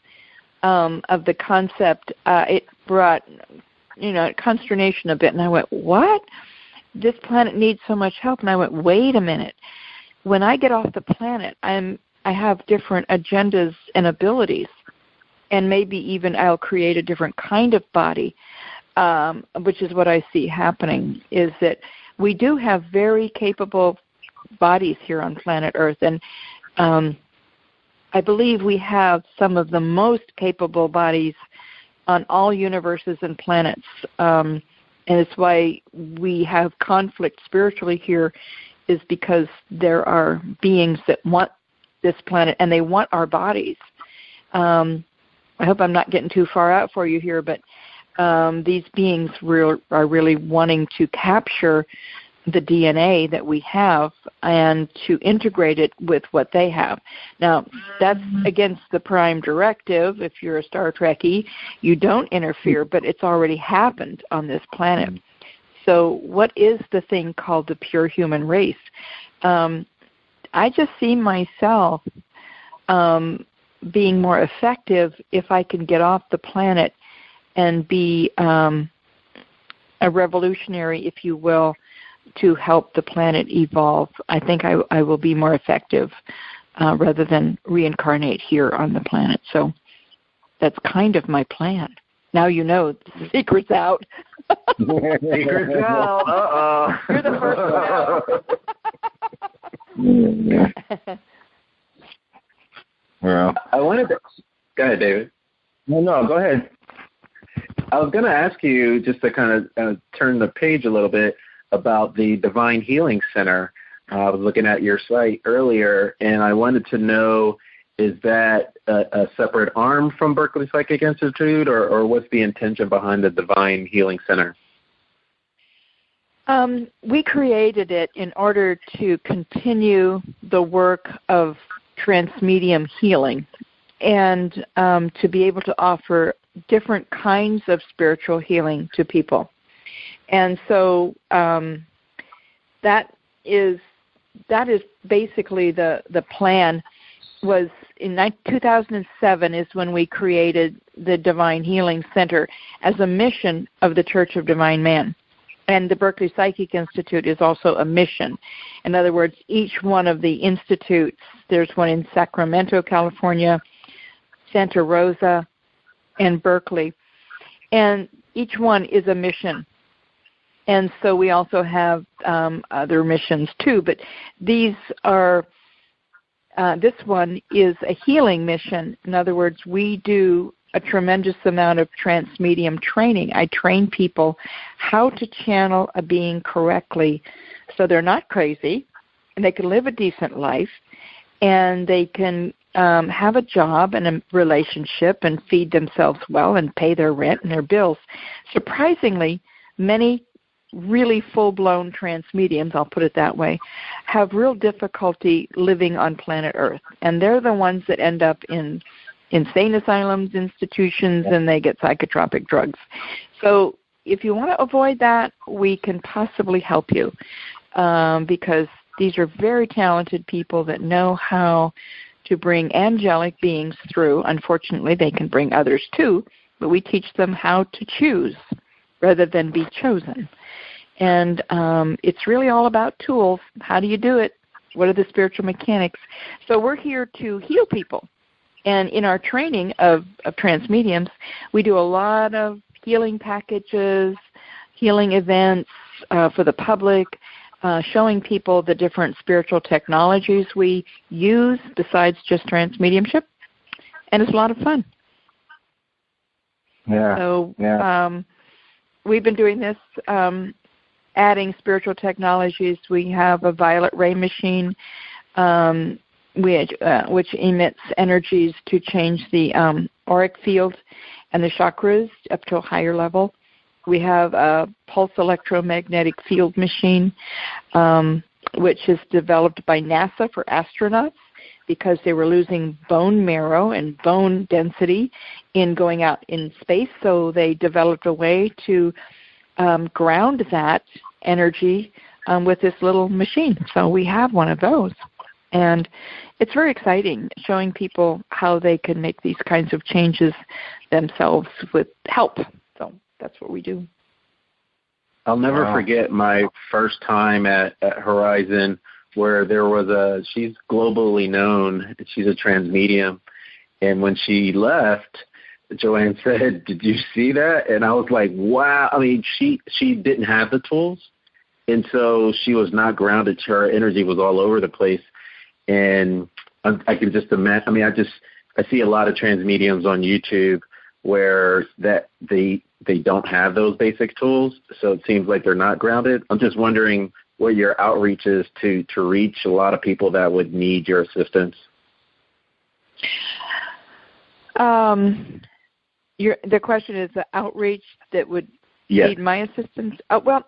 the concept, it brought, consternation a bit, and I went, what? This planet needs so much help. And I went, wait a minute. When I get off the planet, I have different agendas and abilities, and maybe even I'll create a different kind of body, which is what I see happening, is that we do have very capable bodies here on planet Earth, and I believe we have some of the most capable bodies on all universes and planets, and it's why we have conflict spiritually here, is because there are beings that want this planet and they want our bodies. I hope I'm not getting too far out for you here, but these beings are really wanting to capture the DNA that we have and to integrate it with what they have. Now, that's against the prime directive. If you're a Star Trekkie, you don't interfere, but it's already happened on this planet. So what is the thing called the pure human race? I just see myself being more effective if I can get off the planet and be a revolutionary, if you will, to help the planet evolve. I think I will be more effective rather than reincarnate here on the planet. So that's kind of my plan. Now you know the secret's out. Secret's out. Uh-oh. You're the first one out. Well, I wanted to... Go ahead, David. No, go ahead. I was going to ask you, just to kind of turn the page a little bit, about the Divine Healing Center. I was looking at your site earlier, and I wanted to know, is that a separate arm from Berkeley Psychic Institute, or what's the intention behind the Divine Healing Center? We created it in order to continue the work of trance medium healing and to be able to offer different kinds of spiritual healing to people. And so that is basically the plan. Was in 2007 is when we created the Divine Healing Center as a mission of the Church of Divine Man. And the Berkeley Psychic Institute is also a mission. In other words, each one of the institutes, there's one in Sacramento, California, Santa Rosa, and Berkeley. And each one is a mission. And so we also have other missions too. But these are, this one is a healing mission. In other words, we do a tremendous amount of trance medium training. I train people how to channel a being correctly so they're not crazy and they can live a decent life and they can have a job and a relationship and feed themselves well and pay their rent and their bills. Surprisingly, many really full-blown trance mediums, I'll put it that way, have real difficulty living on planet Earth. And they're the ones that end up in insane asylums, institutions, and they get psychotropic drugs. So if you want to avoid that, we can possibly help you because these are very talented people that know how to bring angelic beings through. Unfortunately, they can bring others too, but we teach them how to choose rather than be chosen. And it's really all about tools. How do you do it? What are the spiritual mechanics? So we're here to heal people. And in our training of trance mediums, we do a lot of healing packages, healing events for the public, showing people the different spiritual technologies we use besides just trance mediumship. And it's a lot of fun. Yeah. So we've been doing this, adding spiritual technologies. We have a violet ray machine, which emits energies to change the auric field and the chakras up to a higher level. We have a pulse electromagnetic field machine, which is developed by NASA for astronauts because they were losing bone marrow and bone density in going out in space. So they developed a way to ground that energy with this little machine. So we have one of those. And it's very exciting, showing people how they can make these kinds of changes themselves with help. So that's what we do. I'll never forget my first time at Horizon, where there was she's globally known, she's a trans medium, and when she left, Joanne said, "Did you see that?" And I was like, wow. I mean, she didn't have the tools, and so she was not grounded. Her energy was all over the place. And I can just imagine, I mean, I see a lot of trans mediums on YouTube where that they don't have those basic tools, so it seems like they're not grounded. I'm just wondering what your outreach is to reach a lot of people that would need your assistance. The question is the outreach that would need my assistance? Well,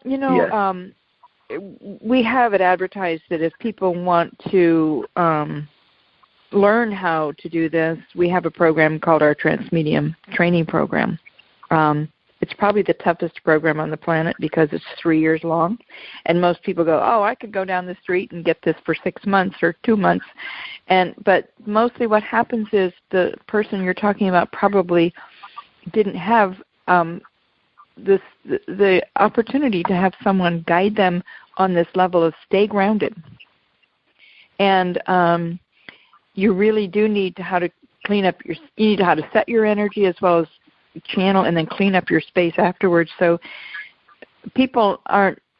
we have it advertised that if people want to learn how to do this, we have a program called our Trance Medium Training Program. It's probably the toughest program on the planet because it's 3 years long. And most people go, oh, I could go down the street and get this for 6 months or 2 months. But mostly what happens is the person you're talking about probably didn't have the opportunity to have someone guide them on this level of stay grounded. And you really do need to how to clean up you need how to set your energy as well as channel and then clean up your space afterwards. So people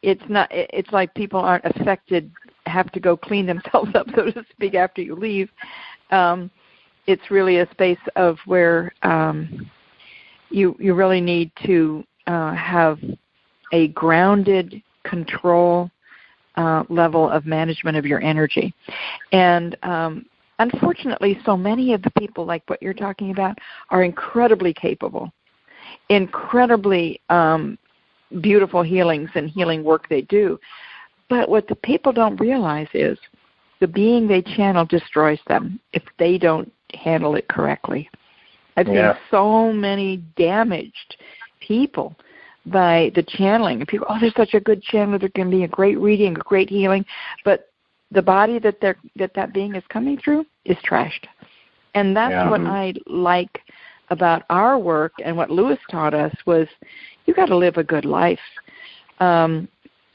it's like people aren't affected, have to go clean themselves up, so to speak, after you leave. It's really a space of where you really need to have a grounded control level of management of your energy. And unfortunately, so many of the people like what you're talking about are incredibly capable, incredibly beautiful healings and healing work they do. But what the people don't realize is the being they channel destroys them if they don't handle it correctly. I've seen so many damaged people by the channeling. And people, they're such a good channeler, they're going to be a great reading, a great healing. But the body that being is coming through is trashed. And that's what I like about our work and what Lewis taught us was you got to live a good life.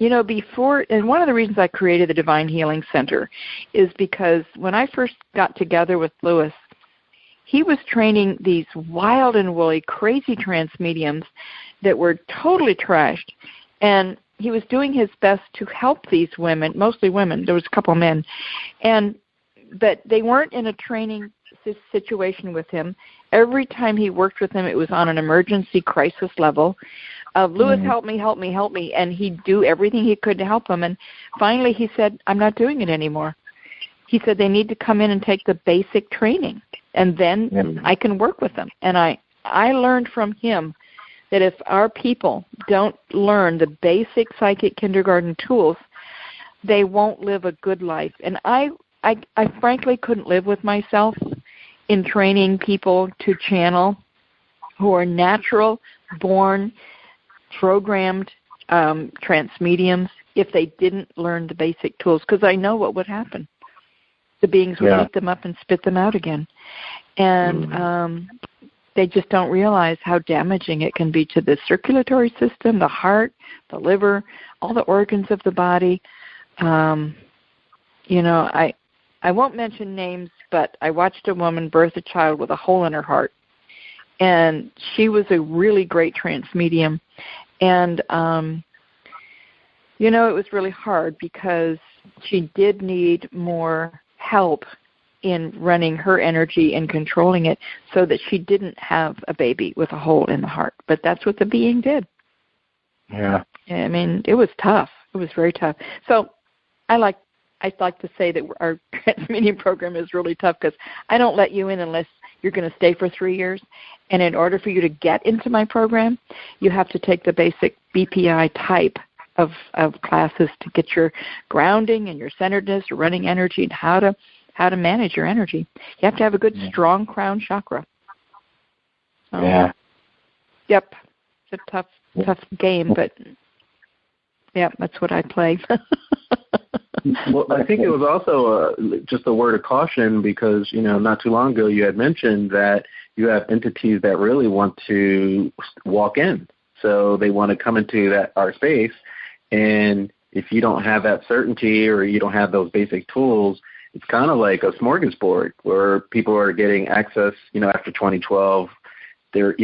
Before, and one of the reasons I created the Divine Healing Center is because when I first got together with Lewis, he was training these wild and woolly, crazy trance mediums that were totally trashed. And he was doing his best to help these women, mostly women. There was a couple of men. But they weren't in a training situation with him. Every time he worked with them, it was on an emergency crisis level of, Lewis, help me, help me, help me. And he'd do everything he could to help them. And finally he said, I'm not doing it anymore. He said they need to come in and take the basic training, and then I can work with them. And I learned from him that if our people don't learn the basic psychic kindergarten tools, they won't live a good life. And I frankly couldn't live with myself in training people to channel who are natural, born, programmed trance mediums if they didn't learn the basic tools, because I know what would happen. The beings would eat them up and spit them out again. And they just don't realize how damaging it can be to the circulatory system, the heart, the liver, all the organs of the body. You know, I won't mention names, but I watched a woman birth a child with a hole in her heart. And she was a really great trance medium. And, you know, it was really hard because she did need more help in running her energy and controlling it so that she didn't have a baby with a hole in the heart. But that's what the being did. Yeah. I mean, it was tough. It was very tough. So I'd like to say that our trance medium program is really tough because I don't let you in unless you're going to stay for 3 years. And in order for you to get into my program, you have to take the basic BPI type of classes to get your grounding and your centeredness, your running energy, and how to manage your energy. You have to have a good, strong crown chakra. Yeah. Yep. It's a tough game, but yeah, that's what I play. Well, I think it was also just a word of caution because, you know, not too long ago you had mentioned that you have entities that really want to walk in. So they want to come into our space, and if you don't have that certainty or you don't have those basic tools, it's kind of like a smorgasbord where people are getting access, you know, after 2012. There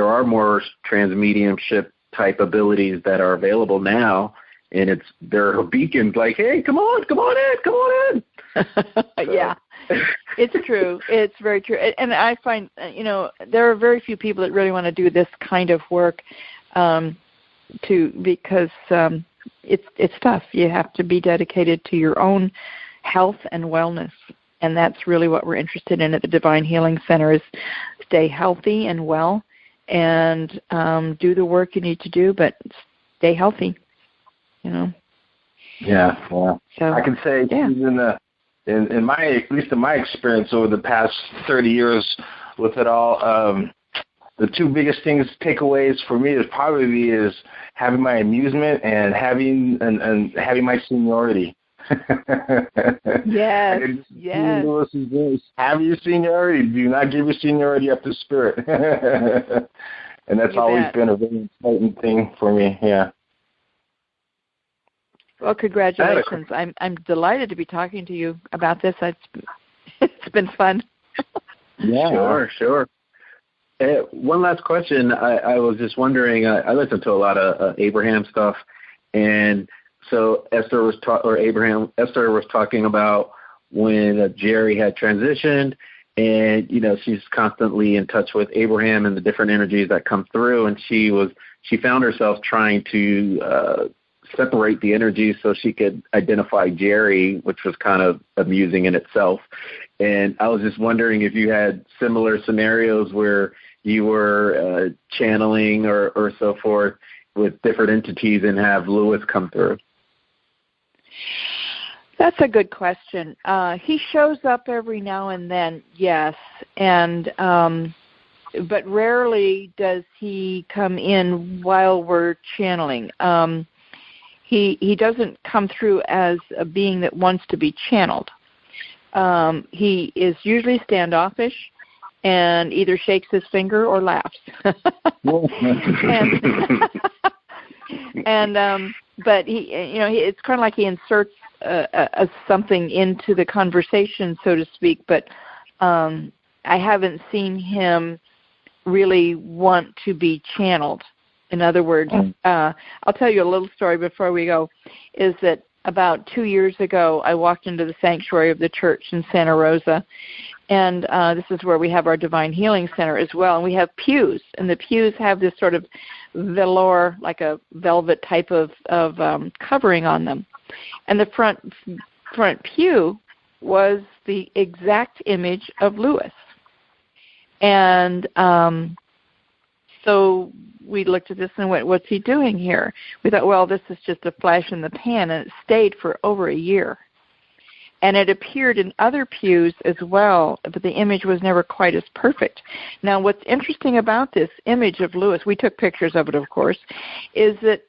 are more trans mediumship type abilities that are available now. And there are beacons like, hey, come on in. Yeah, it's true. It's very true. And I find, you know, there are very few people that really want to do this kind of work because it's tough. You have to be dedicated to your own health and wellness. And that's really what we're interested in at the Divine Healing Center is stay healthy and well and do the work you need to do, but stay healthy. You know. Yeah, well, so, I can say in my, at least in my experience over the past 30 years with it all, the two biggest takeaways for me is probably having my amusement and having my seniority. Yes. Have your seniority. Do not give your seniority up to spirit. And that's always been a very important thing for me. Yeah. Well, congratulations. I'm delighted to be talking to you about this. It's been fun. Yeah, sure. One last question. I was just wondering, I listen to a lot of Abraham stuff, and so Esther was talking about when Jerry had transitioned, and, you know, she's constantly in touch with Abraham and the different energies that come through, and she found herself trying to separate the energies so she could identify Jerry, which was kind of amusing in itself. And I was just wondering if you had similar scenarios where you were channeling or so forth with different entities and have Lewis come through. That's a good question. He shows up every now and then, yes, and but rarely does he come in while we're channeling. He doesn't come through as a being that wants to be channeled. He is usually standoffish and either shakes his finger or laughs. But it's kind of like he inserts something into the conversation, so to speak. But I haven't seen him really want to be channeled. In other words, I'll tell you a little story before we go, is that about 2 years ago, I walked into the sanctuary of the church in Santa Rosa, and this is where we have our Divine Healing Center as well, and we have pews, and the pews have this sort of velour, like a velvet type of covering on them. And the front pew was the exact image of Lewis. And so we looked at this and went, what's he doing here? We thought, well, this is just a flash in the pan, and it stayed for over a year. And it appeared in other pews as well, but the image was never quite as perfect. Now, what's interesting about this image of Lewis, we took pictures of it, of course, is that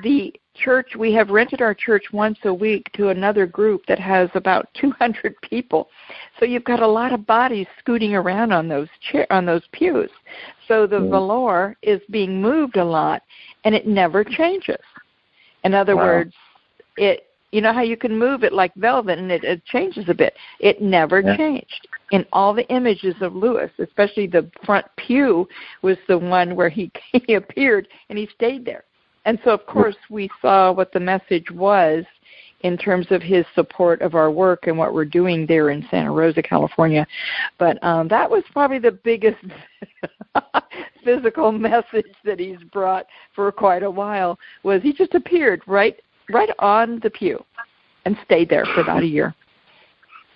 the church, we have rented our church once a week to another group that has about 200 people. So you've got a lot of bodies scooting around on those pews. So the velour is being moved a lot, and it never changes. In other words, you know how you can move it like velvet and it changes a bit. It never changed. In all the images of Lewis, especially the front pew was the one where he appeared and he stayed there. And so, of course, we saw what the message was in terms of his support of our work and what we're doing there in Santa Rosa, California. But that was probably the biggest physical message that he's brought for quite a while, was he just appeared right on the pew and stayed there for about a year.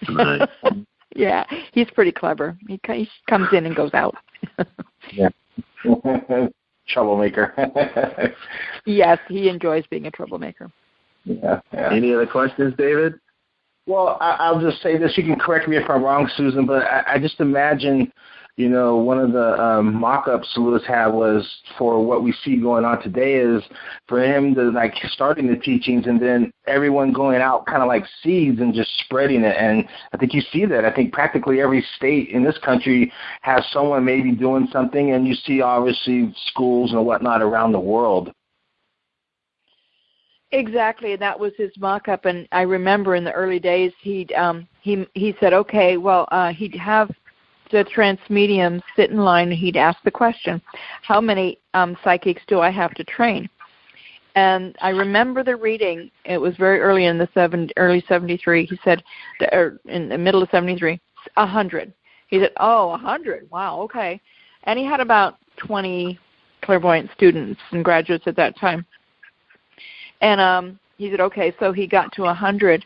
Nice. Yeah, he's pretty clever. He comes in and goes out. Yeah. Troublemaker. Yes, he enjoys being a troublemaker. Yeah. Any other questions, David? Well, I'll just say this. You can correct me if I'm wrong, Susan, but I just imagine, one of the mock-ups Lewis had was for what we see going on today is for him to, starting the teachings and then everyone going out kind of like seeds and just spreading it. And I think you see that. I think practically every state in this country has someone maybe doing something, and you see, obviously, schools and whatnot around the world. Exactly, that was his mock-up, and I remember in the early days he said, okay, well, he'd have the trance mediums sit in line, and he'd ask the question, how many psychics do I have to train? And I remember the reading. It was very early in the early 73. He said, or in the middle of 73, 100. He said, 100, wow, okay. And he had about 20 clairvoyant students and graduates at that time. And he said, okay, so he got to 100,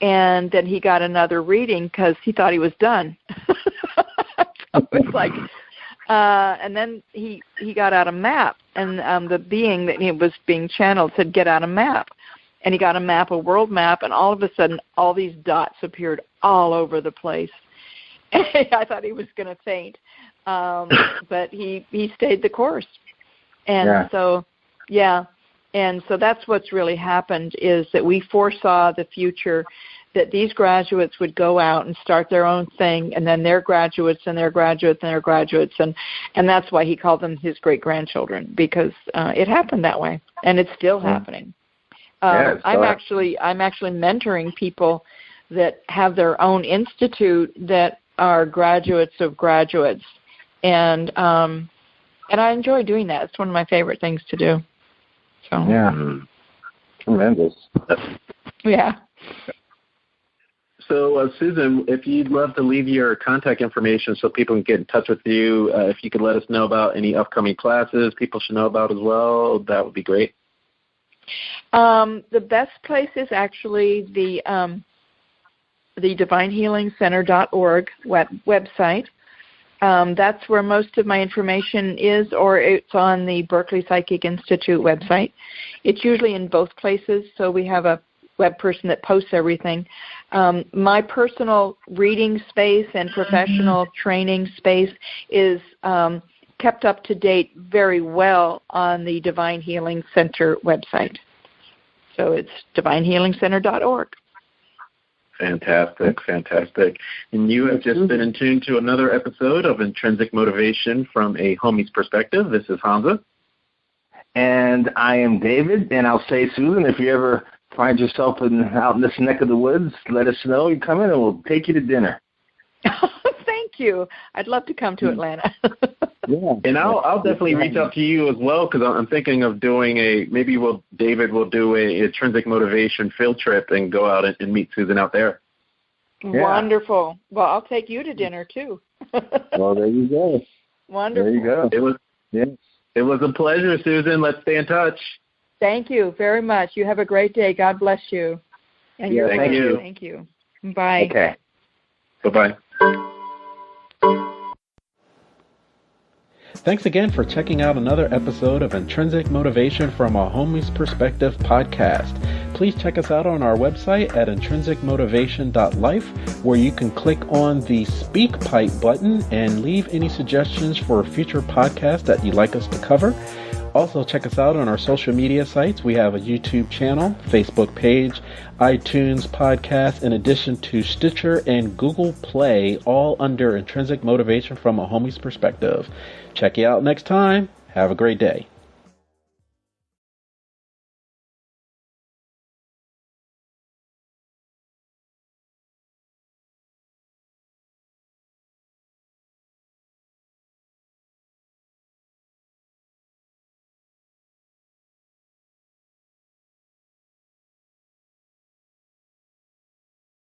and then he got another reading because he thought he was done. So it was like, and then he got out a map, and the being that he was being channeled said, get out a map. And he got a map, a world map, and all of a sudden all these dots appeared all over the place. I thought he was going to faint, but he stayed the course. And And so that's what's really happened, is that we foresaw the future, that these graduates would go out and start their own thing, and then their graduates and their graduates and their graduates, and that's why he called them his great-grandchildren, because it happened that way, and it's still happening. I'm actually mentoring people that have their own institute that are graduates of graduates, and I enjoy doing that. It's one of my favorite things to do. So. Yeah, tremendous. Yeah. So, Susan, if you'd love to leave your contact information so people can get in touch with you, if you could let us know about any upcoming classes people should know about as well, that would be great. The best place is actually the divinehealingcenter.org website. That's where most of my information is, or it's on the Berkeley Psychic Institute website. It's usually in both places, so we have a web person that posts everything. My personal reading space and professional training space is kept up to date very well on the Divine Healing Center website. So it's divinehealingcenter.org. Fantastic. And you have just been in tune to another episode of Intrinsic Motivation from a Homie's Perspective. This is Hamza. And I am David. And I'll say, Susan, if you ever find yourself out in this neck of the woods, let us know. You come in and we'll take you to dinner. Thank you. I'd love to come to Atlanta. Yeah. And I'll definitely reach out to you as well, because I'm thinking of doing David will do a Intrinsic Motivation field trip and go out and meet Susan out there. Yeah. Wonderful. Well, I'll take you to dinner too. Well, there you go. Wonderful. There you go. It was a pleasure, Susan. Let's stay in touch. Thank you very much. You have a great day. God bless you. And your thank you. Thank you. Bye. Okay. Bye-bye. Thanks again for checking out another episode of Intrinsic Motivation from a Homie's Perspective podcast. Please check us out on our website at intrinsicmotivation.life, where you can click on the Speak Pipe button and leave any suggestions for future podcasts that you'd like us to cover. Also, check us out on our social media sites. We have a YouTube channel, Facebook page, iTunes podcast, in addition to Stitcher and Google Play, all under Intrinsic Motivation from a Homie's Perspective. Check you out next time. Have a great day.